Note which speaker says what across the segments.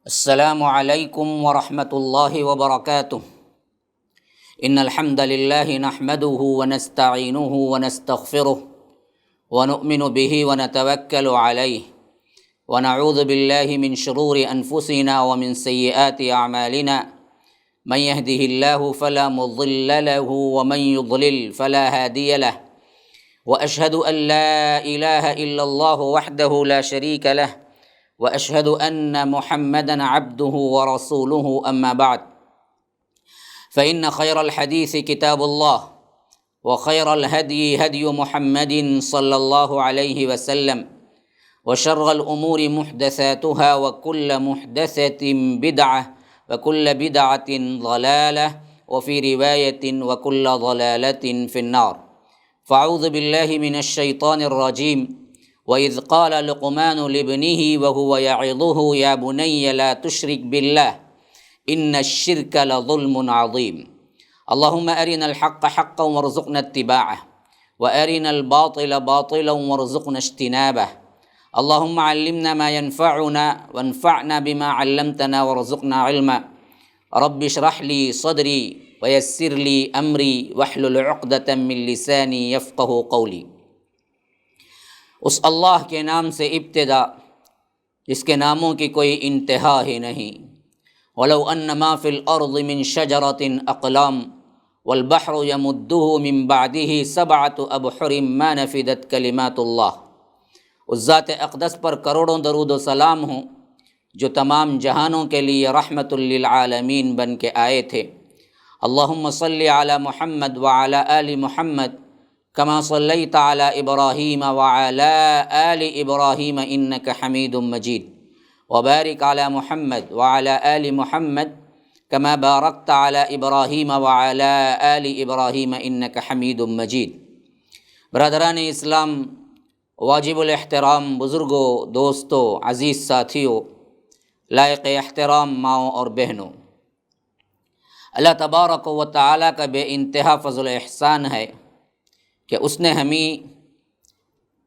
Speaker 1: السلام علیکم ورحمۃ اللہ وبرکاتہ۔ ان الحمد للہ نحمده ونستعینه ونستغفره ونؤمن به ونتوکل علیہ ونعوذ باللہ من شرور انفسنا ومن سیئات اعمالنا من يهده اللہ فلا مضل له ومن يضلل فلا هادی له واشهد ان لا الہ الا اللہ وحدہ لا شریک له واشهد ان محمدا عبده ورسوله اما بعد فان خير الحديث كتاب الله وخير الهدي هدي محمد صلى الله عليه وسلم وشر الامور محدثاتها وكل محدثة بدعة وكل بدعة ضلالة وفي رواية وكل ضلالة في النار فاعوذ بالله من الشيطان الرجيم وَإِذْ قَالَ لُقْمَانُ لِابْنِهِ وَهُوَ يَعِظُهُ يَا بُنَيَّ لَا تُشْرِكْ بِاللَّهِ إِنَّ الشِّرْكَ لَظُلْمٌ عَظِيمٌ اللهم أرنا الحق حقا وارزقنا اتباعه وأرنا الباطل باطلا وارزقنا اجتنابه اللهم علمنا ما ينفعنا وانفعنا بما علمتنا وارزقنا علما رب اشرح لي صدري ويسر لي أمري واحلل عقدة من لساني يفقه قولي۔ اس اللہ کے نام سے ابتدا جس کے ناموں کی کوئی انتہا ہی نہیں۔ وَلَوْ أَنَّ مَا فِي الْأَرْضِ مِن شَجَرَةٍ أَقْلَامٌ وَالْبَحْرُ يَمُدُّهُ مِن بَعْدِهِ سَبْعَةُ أَبْحُرٍ مَا نَفِدَتْ كَلِمَاتُ اللَّهِ۔ اس ذات اقدس پر کروڑوں درود و سلام ہوں جو تمام جہانوں کے لیے رحمت للعالمین بن کے آئے تھے۔ اللہم صلی علی محمد وعلی آل محمد کما صلیت علی ابراہیم وعلی آل ابراہیم انک حمید مجید وبارک علی محمد وعلی آل محمد کما بارکت علی ابراہیم وعلی آل ابراہیم انک حمید مجید۔ برادران اسلام، واجب الاحترام بزرگوں، دوستوں، عزیز ساتھیوں، لائق احترام ماؤں اور بہنوں، اللہ تبارک و تعالیٰ کا بے انتہا فضل و احسان ہے کہ اس نے ہمیں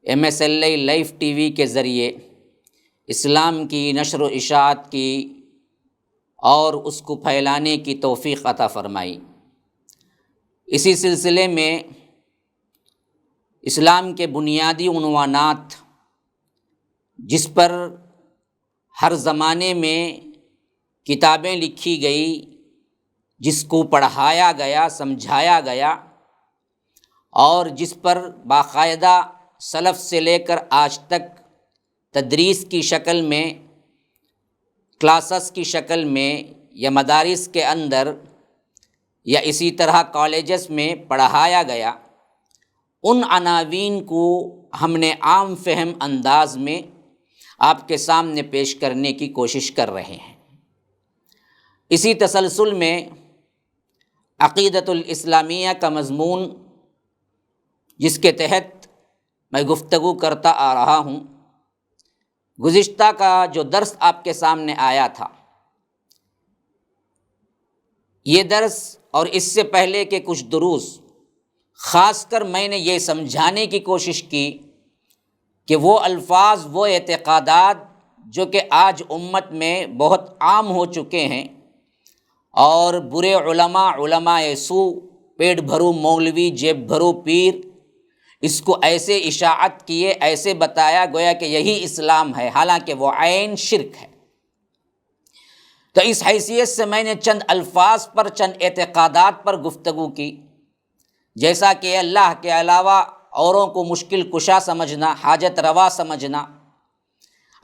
Speaker 1: MSLI لائیو ٹی وی کے ذریعے اسلام کی نشر و اشاعت کی اور اس کو پھیلانے کی توفیق عطا فرمائی۔ اسی سلسلے میں اسلام کے بنیادی عنوانات جس پر ہر زمانے میں کتابیں لکھی گئی، جس کو پڑھایا گیا، سمجھایا گیا، اور جس پر باقاعدہ سلف سے لے کر آج تک تدریس کی شکل میں، کلاسز کی شکل میں یا مدارس کے اندر یا اسی طرح کالجز میں پڑھایا گیا، ان عناوین کو ہم نے عام فہم انداز میں آپ کے سامنے پیش کرنے کی کوشش کر رہے ہیں۔ اسی تسلسل میں عقیدۃ الاسلامیہ کا مضمون جس کے تحت میں گفتگو کرتا آ رہا ہوں، گزشتہ کا جو درس آپ کے سامنے آیا تھا، یہ درس اور اس سے پہلے کے کچھ دروس خاص کر میں نے یہ سمجھانے کی کوشش کی کہ وہ الفاظ، وہ اعتقادات جو کہ آج امت میں بہت عام ہو چکے ہیں، اور برے علماء سو، پیٹ بھرو مولوی، جیب بھرو پیر، اس کو ایسے اشاعت کیے، ایسے بتایا گویا کہ یہی اسلام ہے، حالانکہ وہ عین شرک ہے۔ تو اس حیثیت سے میں نے چند الفاظ پر، چند اعتقادات پر گفتگو کی، جیسا کہ اللہ کے علاوہ اوروں کو مشکل کشا سمجھنا، حاجت روا سمجھنا،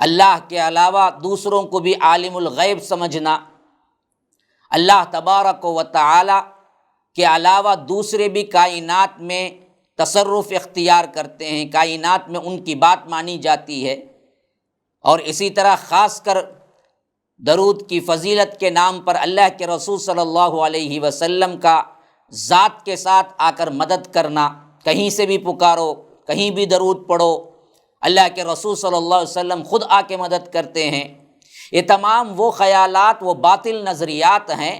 Speaker 1: اللہ کے علاوہ دوسروں کو بھی عالم الغیب سمجھنا، اللہ تبارک و تعالی کے علاوہ دوسرے بھی کائنات میں تصرف اختیار کرتے ہیں، کائنات میں ان کی بات مانی جاتی ہے، اور اسی طرح خاص کر درود کی فضیلت کے نام پر اللہ کے رسول صلی اللہ علیہ وسلم کا ذات کے ساتھ آ کر مدد کرنا، کہیں سے بھی پکارو، کہیں بھی درود پڑھو، اللہ کے رسول صلی اللہ علیہ وسلم خود آ کے مدد کرتے ہیں۔ یہ تمام وہ خیالات، وہ باطل نظریات ہیں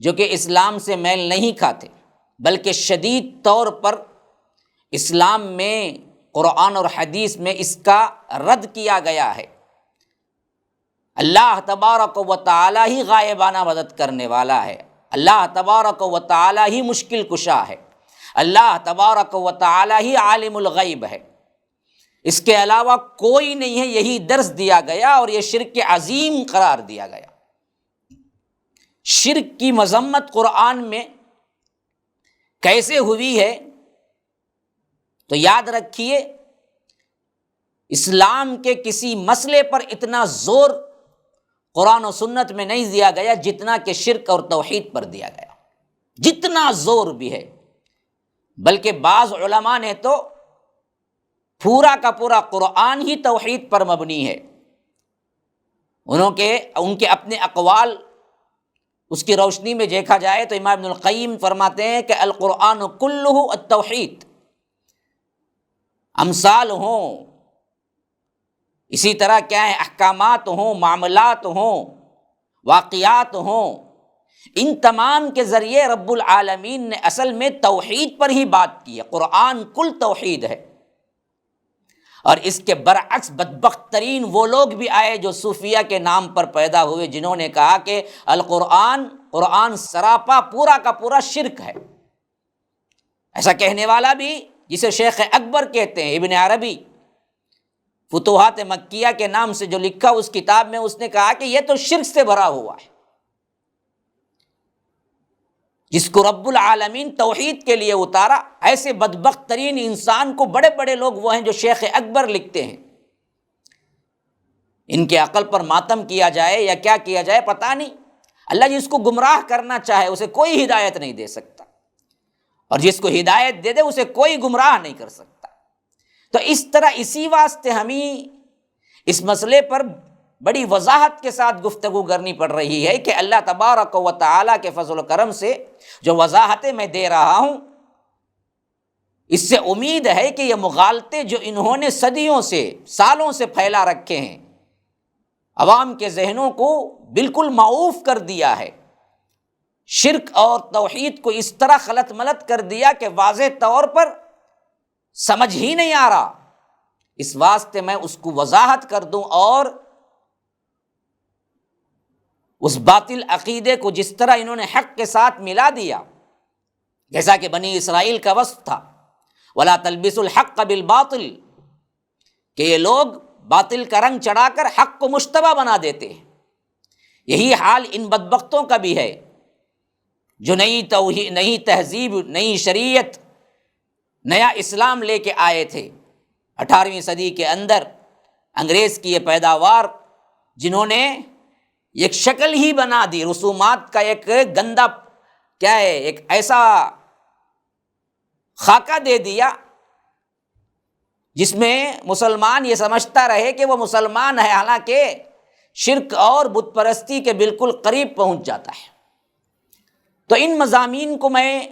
Speaker 1: جو کہ اسلام سے میل نہیں کھاتے، بلکہ شدید طور پر اسلام میں، قرآن اور حدیث میں اس کا رد کیا گیا ہے۔ اللہ تبارک و تعالی ہی غائبانہ مدد کرنے والا ہے، اللہ تبارک و تعالی ہی مشکل کشا ہے، اللہ تبارک و تعالی ہی عالم الغیب ہے، اس کے علاوہ کوئی نہیں ہے، یہی درس دیا گیا اور یہ شرک عظیم قرار دیا گیا۔ شرک کی مذمت قرآن میں کیسے ہوئی ہے تو یاد رکھیے، اسلام کے کسی مسئلے پر اتنا زور قرآن و سنت میں نہیں دیا گیا جتنا کہ شرک اور توحید پر دیا گیا، جتنا زور بھی ہے، بلکہ بعض علماء نے تو پورا کا پورا قرآن ہی توحید پر مبنی ہے، ان کے اپنے اقوال اس کی روشنی میں دیکھا جائے تو امام ابن القیم فرماتے ہیں کہ القرآن کلہ التوحید، امثال ہوں، اسی طرح کیا ہے، احکامات ہوں، معاملات ہوں، واقعات ہوں، ان تمام کے ذریعے رب العالمین نے اصل میں توحید پر ہی بات کی ہے، قرآن کل توحید ہے۔ اور اس کے برعکس بدبخت ترین وہ لوگ بھی آئے جو صوفیہ کے نام پر پیدا ہوئے، جنہوں نے کہا کہ قرآن سراپا پورا کا پورا شرک ہے۔ ایسا کہنے والا بھی، جسے شیخ اکبر کہتے ہیں، ابن عربی فتوحات مکیہ کے نام سے جو لکھا اس کتاب میں اس نے کہا کہ یہ تو شرک سے بھرا ہوا ہے، جس کو رب العالمین توحید کے لیے اتارا۔ ایسے بدبخت ترین انسان کو بڑے بڑے لوگ وہ ہیں جو شیخ اکبر لکھتے ہیں، ان کے عقل پر ماتم کیا جائے یا کیا کیا جائے پتہ نہیں۔ اللہ جس کو گمراہ کرنا چاہے اسے کوئی ہدایت نہیں دے سکتا، اور جس کو ہدایت دے دے اسے کوئی گمراہ نہیں کر سکتا۔ تو اس طرح اسی واسطے ہمیں اس مسئلے پر بڑی وضاحت کے ساتھ گفتگو کرنی پڑ رہی ہے کہ اللہ تبارک و تعالیٰ کے فضل و کرم سے جو وضاحتیں میں دے رہا ہوں، اس سے امید ہے کہ یہ مغالطے جو انہوں نے صدیوں سے، سالوں سے پھیلا رکھے ہیں، عوام کے ذہنوں کو بالکل معوف کر دیا ہے، شرک اور توحید کو اس طرح خلط ملط کر دیا کہ واضح طور پر سمجھ ہی نہیں آ رہا۔ اس واسطے میں اس کو وضاحت کر دوں اور اس باطل عقیدے کو جس طرح انہوں نے حق کے ساتھ ملا دیا، جیسا کہ بنی اسرائیل کا وصف تھا، وَلَا تَلْبِسُوا الْحَقَّ بِالْبَاطِلِ، کہ یہ لوگ باطل کا رنگ چڑھا کر حق کو مشتبہ بنا دیتے ہیں۔ یہی حال ان بدبختوں کا بھی ہے جو نئی تہذیب، نئی شریعت، نیا اسلام لے کے آئے تھے 18ویں صدی کے اندر، انگریز کی یہ پیداوار، جنہوں نے ایک شکل ہی بنا دی، رسومات کا ایک گندا کیا ہے، ایک ایسا خاکہ دے دیا جس میں مسلمان یہ سمجھتا رہے کہ وہ مسلمان ہے، حالانکہ شرک اور بت پرستی کے بالکل قریب پہنچ جاتا ہے۔ تو ان مضامین کو میں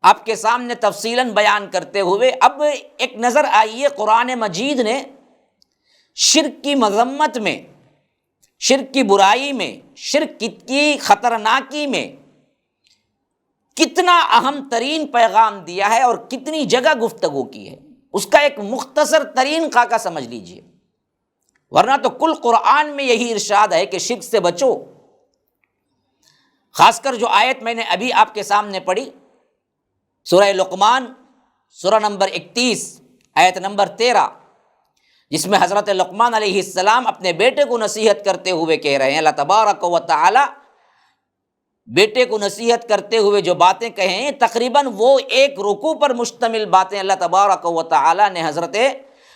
Speaker 1: آپ کے سامنے تفصیلاً بیان کرتے ہوئے اب ایک نظر آئیے قرآن مجید نے شرک کی مذمت میں، شرک کی برائی میں، شرک کی خطرناکی میں کتنا اہم ترین پیغام دیا ہے اور کتنی جگہ گفتگو کی ہے، اس کا ایک مختصر ترین خاکہ سمجھ لیجئے، ورنہ تو کل قرآن میں یہی ارشاد ہے کہ شرک سے بچو۔ خاص کر جو آیت میں نے ابھی آپ کے سامنے پڑھی، سورہ لقمان، سورہ نمبر 31، آیت نمبر 13، جس میں حضرت لقمان علیہ السلام اپنے بیٹے کو نصیحت کرتے ہوئے کہہ رہے ہیں، اللہ تبارک و تعالی بیٹے کو نصیحت کرتے ہوئے جو باتیں کہیں، تقریباً وہ ایک رکوع پر مشتمل باتیں اللہ تبارک و تعالی نے حضرت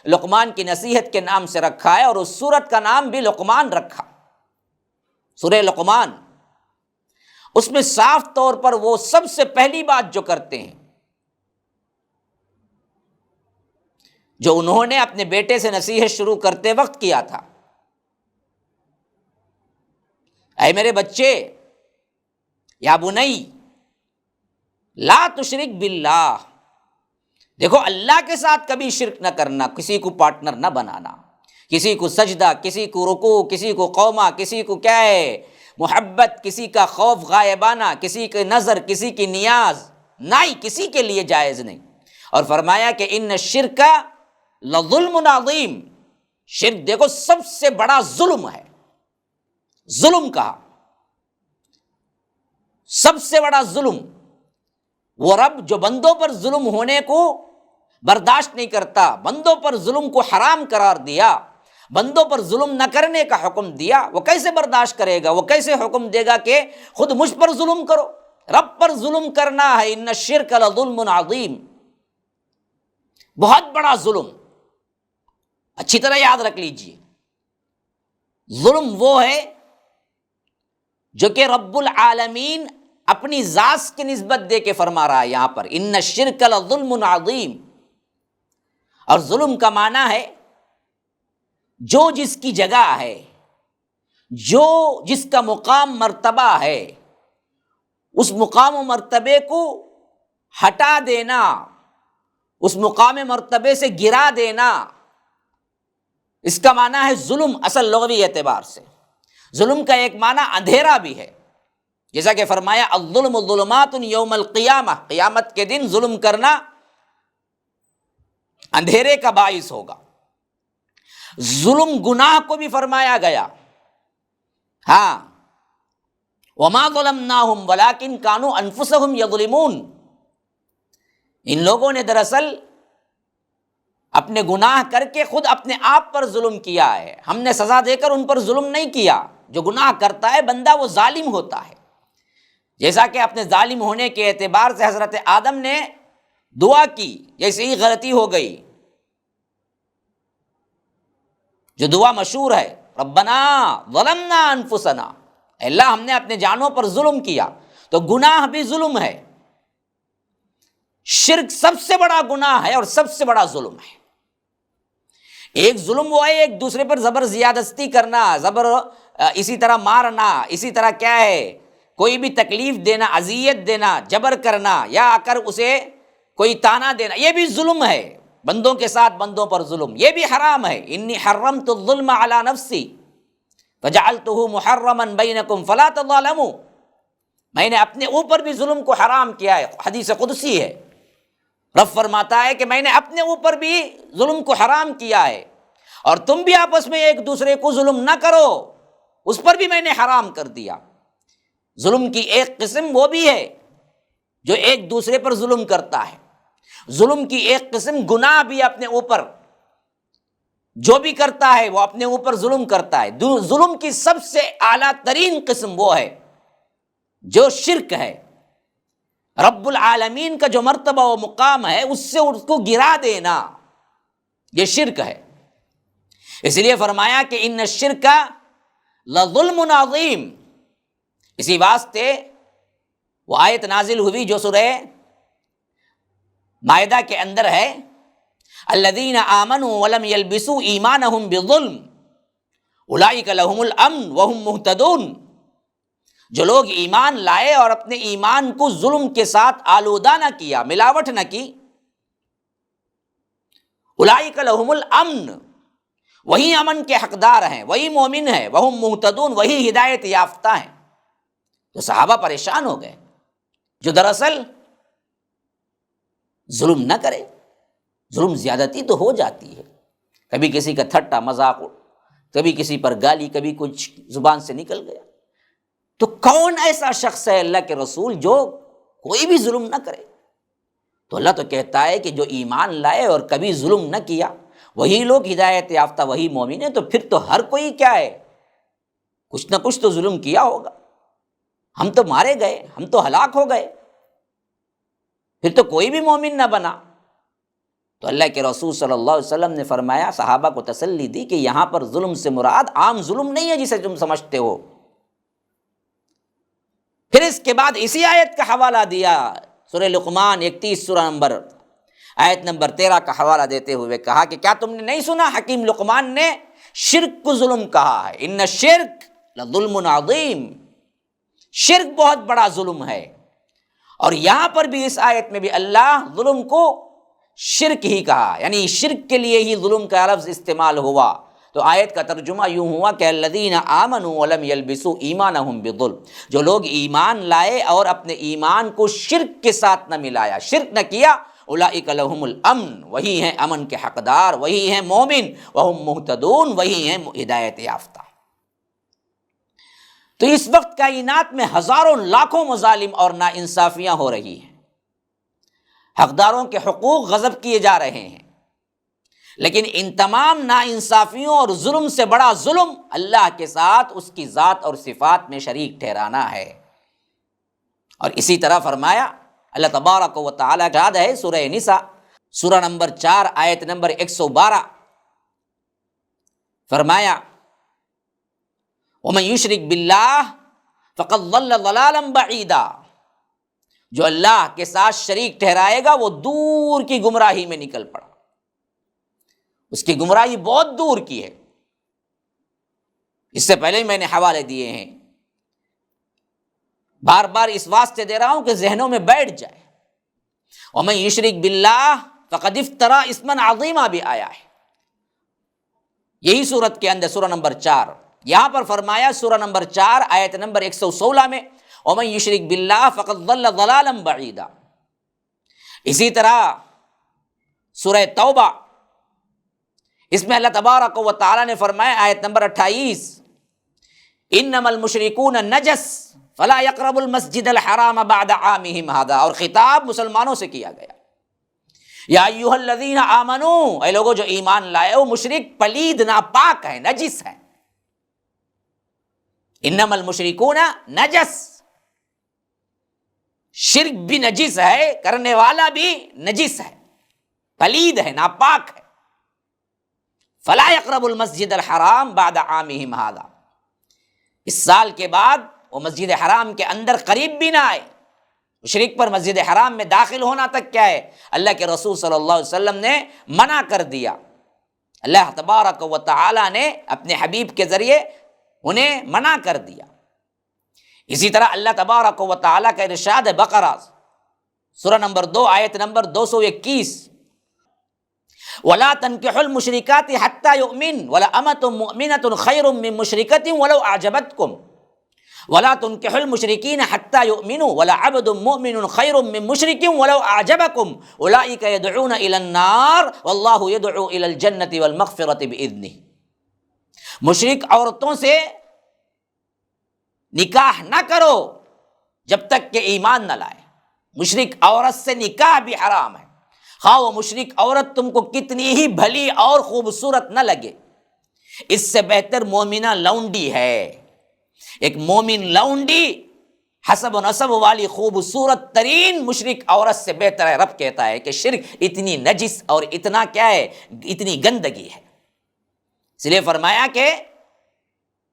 Speaker 1: لقمان کی نصیحت کے نام سے رکھا ہے، اور اس سورت کا نام بھی لقمان رکھا، سورہ لقمان۔ اس میں صاف طور پر وہ سب سے پہلی بات جو کرتے ہیں، جو انہوں نے اپنے بیٹے سے نصیحت شروع کرتے وقت کیا تھا، اے میرے بچے، یا بنی لا تشرک باللہ، دیکھو اللہ کے ساتھ کبھی شرک نہ کرنا، کسی کو پارٹنر نہ بنانا، کسی کو سجدہ، کسی کو رکوع، کسی کو قومہ، کسی کو کیا ہے محبت، کسی کا خوف غائبانہ، کسی کے نظر، کسی کی نیاز، نہیں، کسی کے لیے جائز نہیں۔ اور فرمایا کہ ان الشرک لظلم عظیم، شرک دیکھو سب سے بڑا ظلم ہے، ظلم کہا. سب سے بڑا ظلم وہ رب جو بندوں پر ظلم ہونے کو برداشت نہیں کرتا، بندوں پر ظلم کو حرام قرار دیا، بندوں پر ظلم نہ کرنے کا حکم دیا، وہ کیسے برداشت کرے گا؟ وہ کیسے حکم دے گا کہ خود مجھ پر ظلم کرو؟ رب پر ظلم کرنا ہے، ان الشرک لظلم عظیم، بہت بڑا ظلم. اچھی طرح یاد رکھ لیجیے، ظلم وہ ہے جو کہ رب العالمین اپنی ذات کی نسبت دے کے فرما رہا ہے یہاں پر، ان الشرک لظلم عظیم. اور ظلم کا معنی ہے جو جس کی جگہ ہے، جو جس کا مقام مرتبہ ہے، اس مقام و مرتبے کو ہٹا دینا، اس مقام مرتبے سے گرا دینا، اس کا معنی ہے ظلم اصل لغوی اعتبار سے. ظلم کا ایک معنی اندھیرا بھی ہے، جیسا کہ فرمایا الظلم ظلمات یوم القیامہ، قیامت کے دن ظلم کرنا اندھیرے کا باعث ہوگا. ظلم گناہ کو بھی فرمایا گیا، ہاں وما ظلمناہم ولکن کانوا انفسہم یظلمون. ان لوگوں نے دراصل اپنے گناہ کر کے خود اپنے آپ پر ظلم کیا ہے، ہم نے سزا دے کر ان پر ظلم نہیں کیا. جو گناہ کرتا ہے بندہ وہ ظالم ہوتا ہے، جیسا کہ اپنے ظالم ہونے کے اعتبار سے حضرت آدم نے دعا کی، جیسے ہی غلطی ہو گئی، جو دعا مشہور ہے ربنا ظلمنا انفسنا، اللہ ہم نے اپنے جانوں پر ظلم کیا. تو گناہ بھی ظلم ہے، شرک سب سے بڑا گناہ ہے اور سب سے بڑا ظلم ہے. ایک ظلم وہ ہے ایک دوسرے پر زبر زیادتی کرنا، زبر اسی طرح مارنا، اسی طرح کیا ہے کوئی بھی تکلیف دینا، اذیت دینا، جبر کرنا، یا آ کر اسے کوئی تانا دینا، یہ بھی ظلم ہے. بندوں کے ساتھ بندوں پر ظلم یہ بھی حرام ہے. انی حرمت الظلم علی نفسی فجعلتہ محرما بینکم فلا تظالموا، میں نے اپنے اوپر بھی ظلم کو حرام کیا ہے. حدیث قدسی ہے، رب فرماتا ہے کہ میں نے اپنے اوپر بھی ظلم کو حرام کیا ہے، اور تم بھی آپس میں ایک دوسرے کو ظلم نہ کرو، اس پر بھی میں نے حرام کر دیا. ظلم کی ایک قسم وہ بھی ہے جو ایک دوسرے پر ظلم کرتا ہے، ظلم کی ایک قسم گناہ بھی اپنے اوپر جو بھی کرتا ہے وہ اپنے اوپر ظلم کرتا ہے. ظلم کی سب سے اعلیٰ ترین قسم وہ ہے جو شرک ہے. رب العالمین کا جو مرتبہ و مقام ہے اس سے اس کو گرا دینا، یہ شرک ہے. اس لیے فرمایا کہ ان الشرک لظلم عظیم. اسی واسطے وہ آیت نازل ہوئی جو سورہ مائدہ کے اندر ہے، الذین آمنوا ولم یلبسوا ایمانہم بظلم اولئک لہم الامن وہم مہتدون. جو لوگ ایمان لائے اور اپنے ایمان کو ظلم کے ساتھ آلودہ نہ کیا، ملاوٹ نہ کی، اولئک لہم الامن، وہی امن کے حقدار ہیں، وہی مومن ہیں، وہم مہتدون، وہی ہدایت یافتہ ہیں. تو صحابہ پریشان ہو گئے، جو دراصل ظلم نہ کرے. ظلم زیادتی تو ہو جاتی ہے، کبھی کسی کا ٹھٹا مذاق، کبھی کسی پر گالی، کبھی کچھ زبان سے نکل گیا. تو کون ایسا شخص ہے اللہ کے رسول جو کوئی بھی ظلم نہ کرے؟ تو اللہ تو کہتا ہے کہ جو ایمان لائے اور کبھی ظلم نہ کیا وہی لوگ ہدایت یافتہ، وہی مومن ہیں. تو پھر تو ہر کوئی کیا ہے، کچھ نہ کچھ تو ظلم کیا ہوگا. ہم تو مارے گئے، ہم تو ہلاک ہو گئے، پھر تو کوئی بھی مومن نہ بنا. تو اللہ کے رسول صلی اللہ علیہ وسلم نے فرمایا، صحابہ کو تسلی دی کہ یہاں پر ظلم سے مراد عام ظلم نہیں ہے جسے تم سمجھتے ہو. پھر اس کے بعد اسی آیت کا حوالہ دیا، سورہ لقمان 31 سورہ نمبر آیت نمبر 13 کا حوالہ دیتے ہوئے کہا کہ کیا تم نے نہیں سنا حکیم لقمان نے شرک کو ظلم کہا ہے، ان الشرک لظلم عظیم، شرک بہت بڑا ظلم ہے. اور یہاں پر بھی اس آیت میں بھی اللہ ظلم کو شرک ہی کہا، یعنی شرک کے لیے ہی ظلم کا لفظ استعمال ہوا. تو آیت کا ترجمہ یوں ہوا کہ الذین آمنوا ولم یلبسوا ایمانہم بظلم، جو لوگ ایمان لائے اور اپنے ایمان کو شرک کے ساتھ نہ ملایا، شرک نہ کیا، اولئک لہم الامن، وہی ہیں امن کے حقدار، وہی ہیں مومن، وہم مہتدون، وہی ہیں ہدایت یافتہ. تو اس وقت کائنات میں ہزاروں لاکھوں مظالم اور ناانصافیاں ہو رہی ہیں، حقداروں کے حقوق غصب کیے جا رہے ہیں، لیکن ان تمام ناانصافیوں اور ظلم سے بڑا ظلم اللہ کے ساتھ اس کی ذات اور صفات میں شریک ٹھہرانا ہے۔ اور اسی طرح فرمایا اللہ تبارک و تعالیٰ کا یاد ہے سورہ نساء سورہ نمبر 4 آیت نمبر 112، فرمایا وَمَن يُشْرِكْ بِاللَّهِ فَقَدْ ضَلَّ ضَلَالًا بَعِيدًا، جو اللہ کے ساتھ شریک ٹھہرائے گا وہ دور کی گمراہی میں نکل پڑا، اس کی گمراہی بہت دور کی ہے۔ اس سے پہلے ہی میں نے حوالے دیے ہیں، بار بار اس واسطے دے رہا ہوں کہ ذہنوں میں بیٹھ جائے۔ وَمَن يُشْرِكْ بِاللَّهِ فَقَدِ افْتَرَىٰ اسْمًا عَظِيمًا بھی آیا ہے یہی سورت کے اندر، سورہ نمبر 4۔ یہاں پر فرمایا سورہ نمبر 4 آیت نمبر 116 میں وَمَن يُشْرِكْ بِاللَّهِ فَقَدْ ضَلَّ ضَلَالًا بَعِيدًا۔ اسی طرح سورہ توبہ، اس میں اللہ تبارک و تعالیٰ نے فرمایا آیت نمبر 28 انما المشرکون نجس فلا يقربوا المسجد الحرام بعد عامهم هذا، اور خطاب مسلمانوں سے کیا گیا، یا ایھا الذین آمنوا، اے لوگوں جو ایمان لائے ہو، مشرک پلید ناپاک ہیں، نجس ہیں۔ انما المشرکون نجس، شرک بھی نجس ہے، کرنے والا بھی نجس ہے، پلید ہے، ناپاک ہے۔ فلا يقربوا المسجد الحرام بعد عامهم هذا، اس سال کے بعد وہ مسجد حرام کے اندر قریب بھی نہ آئے۔ مشرک پر مسجد حرام میں داخل ہونا تک کیا ہے، اللہ کے رسول صلی اللہ علیہ وسلم نے منع کر دیا، اللہ تبارک و تعالی نے اپنے حبیب کے ذریعے انہیں منع کر دیا۔ اسی طرح اللہ تبارک و تعالی کا ارشاد ہے بقرہ سورہ نمبر 2 آیت نمبر 221 وَلَا تَنكِحُوا الْمُشْرِكَاتِ حَتَّى يُؤْمِنْ وَلَأَمَةٌ مُؤْمِنَةٌ خَيْرٌ مِّن مُّشْرِكَةٍ وَلَوْ أَعْجَبَتْكُمْ وَلَا تُنكِحُوا الْمُشْرِكِينَ حَتَّى يُؤْمِنُوا وَلَعَبْدٌ مُّؤْمِنٌ خَيْرٌ مِّن مُّشْرِكٍ وَلَوْ أَعْجَبَكُمْ أُولَٰئِكَ يَدْعُونَ إِلَى النَّارِ وَاللَّهُ يَدْعُو إِلَى الْجَنَّةِ وَالْمَغْفِرَةِ بِإِذْنِهِ، مشرک عورتوں سے نکاح نہ کرو جب تک کہ ایمان نہ لائے۔ مشرک عورت سے نکاح بھی حرام ہے، خواہ وہ مشرک عورت تم کو کتنی ہی بھلی اور خوبصورت نہ لگے، اس سے بہتر مومنہ لونڈی ہے۔ ایک مومن لونڈی حسب و نسب والی خوبصورت ترین مشرک عورت سے بہتر ہے۔ رب کہتا ہے کہ شرک اتنی نجس اور اتنا کیا ہے، اتنی گندگی ہے، اس لیے فرمایا کہ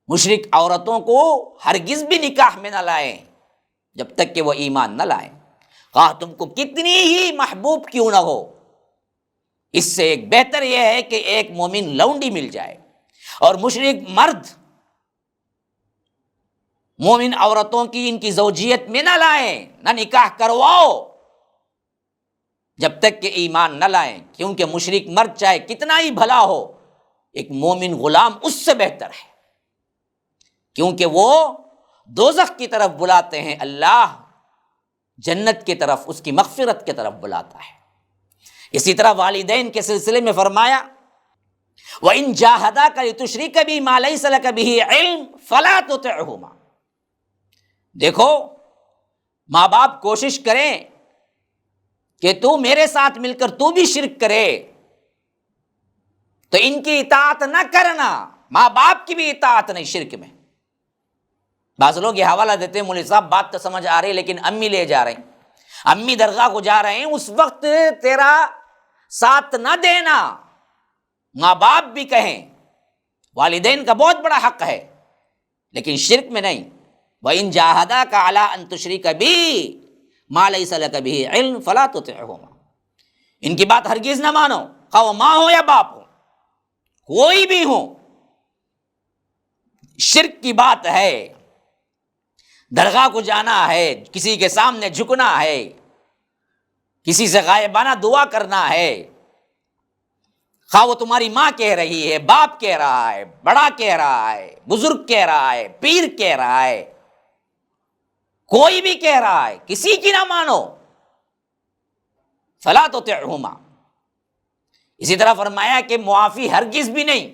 Speaker 1: مشرک عورتوں کو ہرگز بھی نکاح میں نہ لائیں جب تک کہ وہ ایمان نہ لائیں، خواہ تم کو کتنی ہی محبوب کیوں نہ ہو۔ اس سے ایک بہتر یہ ہے کہ ایک مومن لونڈی مل جائے، اور مشرک مرد مومن عورتوں کی ان کی زوجیت میں نہ لائیں، نہ نکاح کرواؤ جب تک کہ ایمان نہ لائیں، کیونکہ مشرک مرد چاہے کتنا ہی بھلا ہو، ایک مومن غلام اس سے بہتر ہے، کیونکہ وہ دوزخ کی طرف بلاتے ہیں، اللہ جنت کی طرف، اس کی مغفرت کی طرف بلاتا ہے۔ اسی طرح والدین کے سلسلے میں فرمایا وَإِن جَاهَدَاكَ لِتُشْرِكَ بِي مَا لَيْسَ لَكَ بِهِ عِلْمٌ فَلَا تُطِعْهُمَا، دیکھو ماں باپ کوشش کریں کہ تو میرے ساتھ مل کر تو بھی شرک کرے تو ان کی اطاعت نہ کرنا، ماں باپ کی بھی اطاعت نہیں شرک میں۔ بعض لوگ یہ حوالہ دیتے ہیں مولوی صاحب بات تو سمجھ آ رہی لیکن امی لے جا رہے ہیں، امی درگاہ کو جا رہے ہیں، اس وقت تیرا ساتھ نہ دینا، ماں باپ بھی کہیں، والدین کا بہت بڑا حق ہے، لیکن شرک میں نہیں۔ وَإِن جَاهَدَاكَ عَلَىٰ أَن تُشْرِكَ بِي مَا لَيْسَ لَكَ بِهِ عِلْمٌ فَلَا تُطِعْهُمَا، ان کی بات ہرگز نہ مانو، خواہ وہ ماں ہو یا باپ ہو، کوئی بھی ہو۔ شرک کی بات ہے، درگاہ کو جانا ہے، کسی کے سامنے جھکنا ہے، کسی سے غائبانہ دعا کرنا ہے، خواہ وہ تمہاری ماں کہہ رہی ہے، باپ کہہ رہا ہے، بڑا کہہ رہا ہے، بزرگ کہہ رہا ہے، پیر کہہ رہا ہے، کوئی بھی کہہ رہا ہے، کسی کی نہ مانو، فلا تطعهما۔ اسی طرح فرمایا کہ معافی ہرگز بھی نہیں،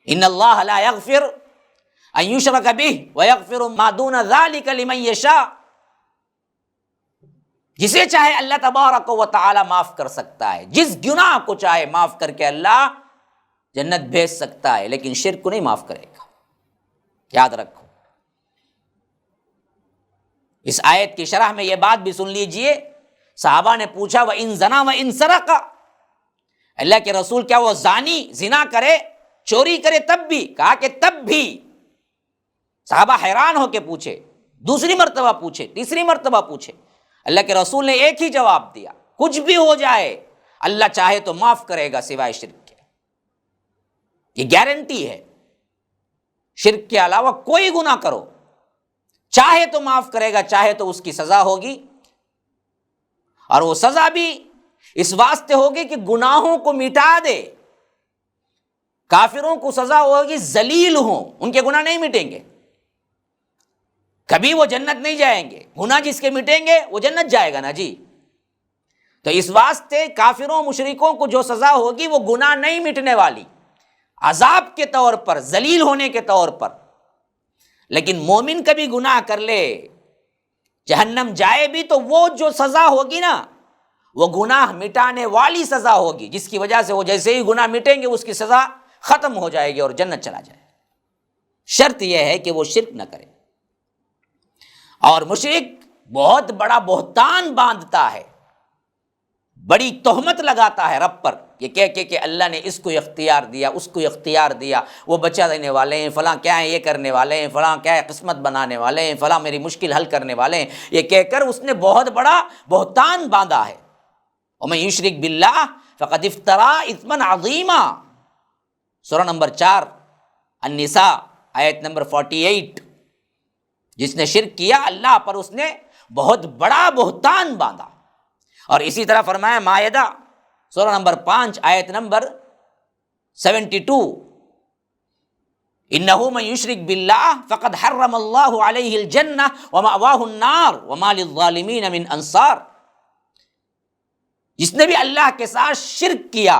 Speaker 1: ان اللہ لا یغفر ان یشرک بہ ویغفر ما دون ذلک لمن یشاء، جسے چاہے اللہ تبارک و تعالی معاف کر سکتا ہے، جس گناہ کو چاہے معاف کر کے اللہ جنت بھیج سکتا ہے، لیکن شرک کو نہیں معاف کرے گا، یاد رکھو۔ اس آیت کی شرح میں یہ بات بھی سن لیجئے، صحابہ نے پوچھا وَإِن زَنَا وَإِن سَرَقَ، اللہ کے رسول کیا وہ زانی زنا کرے، چوری کرے تب بھی؟ کہا کہ تب بھی۔ صحابہ حیران ہو کے پوچھے، دوسری مرتبہ پوچھے، تیسری مرتبہ پوچھے، اللہ کے رسول نے ایک ہی جواب دیا، کچھ بھی ہو جائے اللہ چاہے تو معاف کرے گا سوائے شرک کے۔ یہ گارنٹی ہے، شرک کے علاوہ کوئی گناہ کرو چاہے تو معاف کرے گا، چاہے تو اس کی سزا ہوگی، اور وہ سزا بھی اس واسطے ہوگی کہ گناہوں کو مٹا دے۔ کافروں کو سزا ہوگی ذلیل ہوں، ان کے گناہ نہیں مٹیں گے، کبھی وہ جنت نہیں جائیں گے، گناہ جس کے مٹیں گے وہ جنت جائے گا نا جی۔ تو اس واسطے کافروں مشرکوں کو جو سزا ہوگی وہ گناہ نہیں مٹنے والی، عذاب کے طور پر، ذلیل ہونے کے طور پر۔ لیکن مومن کبھی گناہ کر لے جہنم جائے بھی تو وہ جو سزا ہوگی نا وہ گناہ مٹانے والی سزا ہوگی، جس کی وجہ سے وہ جیسے ہی گناہ مٹیں گے اس کی سزا ختم ہو جائے گی اور جنت چلا جائے گا۔ شرط یہ ہے کہ وہ شرک نہ کرے۔ اور مشرک بہت بڑا بہتان باندھتا ہے، بڑی تہمت لگاتا ہے رب پر، یہ کہہ کہ اللہ نے اس کو اختیار دیا، اس کو اختیار دیا، وہ بچہ دینے والے ہیں، فلاں کیا ہے، یہ کرنے والے ہیں، فلاں کیا ہے، قسمت بنانے والے ہیں، فلاں میری مشکل حل کرنے والے ہیں، یہ کہہ کر اس نے بہت بڑا بہتان باندھا ہے۔ وَمَن يُشْرِكْ بِاللَّهِ فَقَدِ افْتَرَىٰ إِثْمًا عَظِيمًا، سورہ نمبر 4 النساء آیت نمبر 48۔ جس نے شرک کیا اللہ پر اس نے بہت بڑا بہتان باندھا۔ اور اسی طرح فرمایا مائدہ سورہ نمبر 5 آیت نمبر 72، انہ من یشرک باللہ فقد حرم اللہ علیہ الجنہ ومأواہ النار وما للظالمین من انصار۔ جس نے بھی اللہ کے ساتھ شرک کیا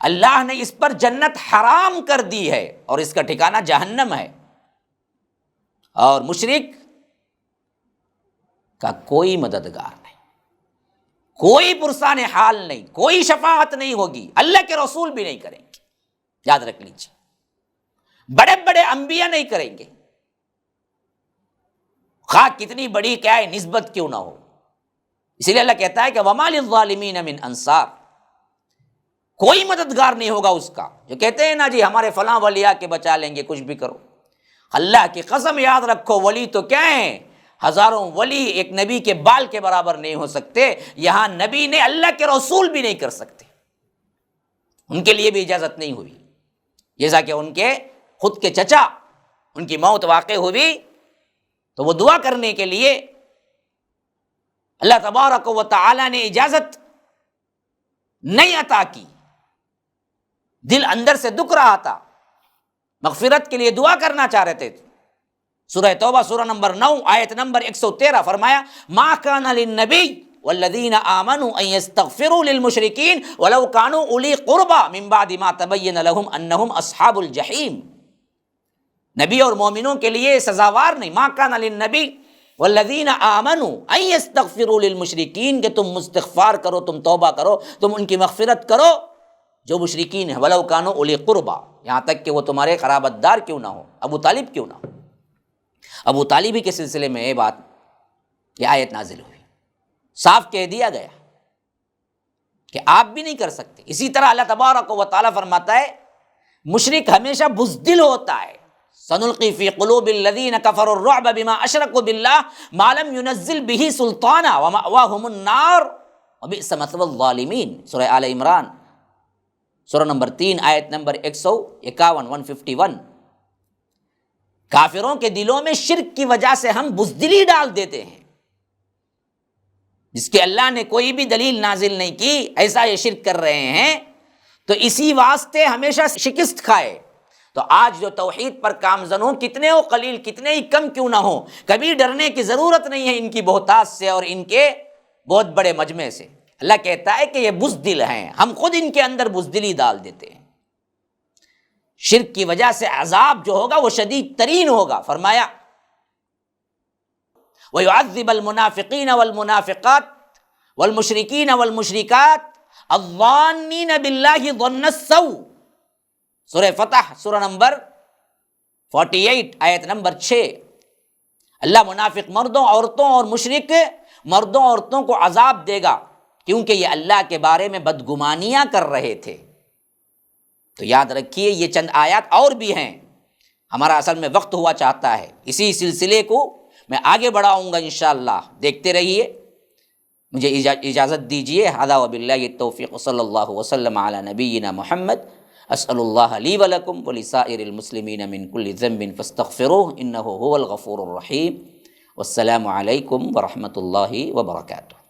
Speaker 1: اللہ نے اس پر جنت حرام کر دی ہے اور اس کا ٹھکانہ جہنم ہے، اور مشرک کا کوئی مددگار نہیں، کوئی پرسان حال نہیں، کوئی شفاعت نہیں ہوگی، اللہ کے رسول بھی نہیں کریں گے، یاد رکھ لیجیے، بڑے بڑے انبیاء نہیں کریں گے، خواہ کتنی بڑی کیا ہے نسبت کیوں نہ ہو۔ اسی لیے اللہ کہتا ہے کہ وَمَا لِلظَّالِمِينَ مِنْ أَنصَارٍ، کوئی مددگار نہیں ہوگا اس کا، جو کہتے ہیں نا جی ہمارے فلاں ولی آ کے بچا لیں گے، کچھ بھی کرو، اللہ کی قسم یاد رکھو، ولی تو کیا ہیں، ہزاروں ولی ایک نبی کے بال کے برابر نہیں ہو سکتے، یہاں نبی نے اللہ کے رسول بھی نہیں کر سکتے، ان کے لیے بھی اجازت نہیں ہوئی، جیسا کہ ان کے خود کے چچا ان کی موت واقع ہوئی تو وہ دعا کرنے کے لیے اللہ تبارک و تعالی نے اجازت نہیں عطا کی، دل اندر سے دکھ رہا تھا، مغفرت کے لیے دعا کرنا چاہ رہے تھے۔ سورہ توبہ سورہ نمبر 9 آیت نمبر 113 فرمایا ما کان للنبی والذین آمنوا ان یستغفروا للمشرکین ولو کانوا اولی قربى من بعد ما تبین لهم انہم اصحاب الجحیم۔ نبی اور مومنوں کے لیے سزاوار نہیں، ما کان للنبی والذین آمنوا ان یستغفروا للمشرکین، کہ تم استغفار کرو، تم توبہ کرو، تم ان کی مغفرت کرو جو مشرکین ہیں، ولو کانوا اولی قربى، یہاں تک کہ وہ تمہارے قرابت دار کیوں نہ ہو، ابو طالب کیوں نہ ہو۔ ابو طالب ہی کے سلسلے میں یہ آیت نازل ہوئی، صاف کہہ دیا گیا کہ آپ بھی نہیں کر سکتے۔ اسی طرح اللہ تبارک و تعالیٰ فرماتا ہے مشرک ہمیشہ بزدل ہوتا ہے، سنلقی فی قلوب الذین کفروا الرعب بما اشرکوا باللہ ما لم ینزل بہ سلطانا ومأواہم النار وبئس مثوی الظالمین، سورہ آل عمران سورہ نمبر 3 آیت نمبر 151 کافروں کے دلوں میں شرک کی وجہ سے ہم بزدلی ڈال دیتے ہیں، جس کے اللہ نے کوئی بھی دلیل نازل نہیں کی، ایسا یہ شرک کر رہے ہیں تو اسی واسطے ہمیشہ شکست کھائے۔ تو آج جو توحید پر کامزن ہوں، کتنے ہو قلیل، کتنے ہی کم کیوں نہ ہو، کبھی ڈرنے کی ضرورت نہیں ہے ان کی بہتات سے اور ان کے بہت بڑے مجمع سے۔ اللہ کہتا ہے کہ یہ بزدل ہیں، ہم خود ان کے اندر بزدلی ڈال دیتے ہیں۔ شرک کی وجہ سے عذاب جو ہوگا وہ شدید ترین ہوگا۔ فرمایا وَيُعَذِّبَ الْمُنَافِقِينَ وَالْمُنَافِقَاتِ وَالْمُشْرِكِينَ وَالْمُشْرِكَاتِ الظَّانِّينَ بِاللَّهِ ظَنَّ السَّوْءِ، سورہ فتح سورہ نمبر 48 آیت نمبر 6۔ اللہ منافق مردوں عورتوں اور مشرک مردوں عورتوں کو عذاب دے گا کیونکہ یہ اللہ کے بارے میں بدگمانیاں کر رہے تھے۔ تو یاد رکھیے یہ چند آیات اور بھی ہیں، ہمارا اصل میں وقت ہوا چاہتا ہے، اسی سلسلے کو میں آگے بڑھاؤں گا انشاءاللہ، دیکھتے رہیے۔ مجھے اجازت دیجیے، ھذا وباللہ التوفیق، صلی اللہ وسلم علی نبینا محمد۔ اسأل اللہ لی ولکم ولسائر المسلمین من کل ذنب فاستغفروہ انہ هو الغفور الرحیم۔ والسلام علیکم ورحمۃ اللہ وبرکاتہ۔